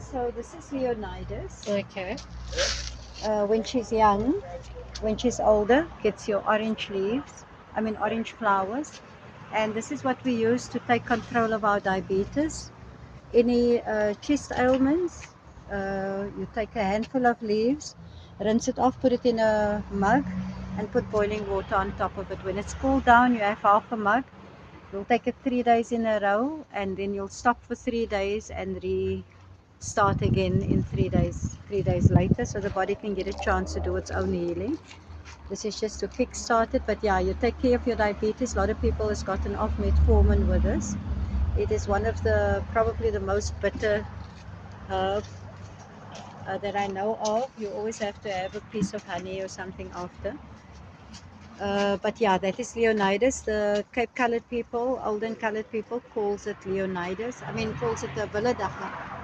so this is Leonidas. Okay. When she's young, when she's older, gets your orange leaves, I mean orange flowers. And this is what we use to take control of our diabetes. Any chest ailments, you take a handful of leaves, rinse it off, put it in a mug, and put boiling water on top of it. When it's cooled down, you have half a mug. You'll take it 3 days in a row, and then you'll stop for 3 days and restart again in 3 days, 3 days later, so the body can get a chance to do its own healing. This is just to kickstart it, but yeah, you take care of your diabetes. A lot of people has gotten off metformin with this. It is one of the probably the most bitter herb that I know of. You always have to have a piece of honey or something after. But yeah, that is Leonidas. The Cape Colored people, Olden Colored people, calls it Leonidas. I mean, calls it the Villadagga.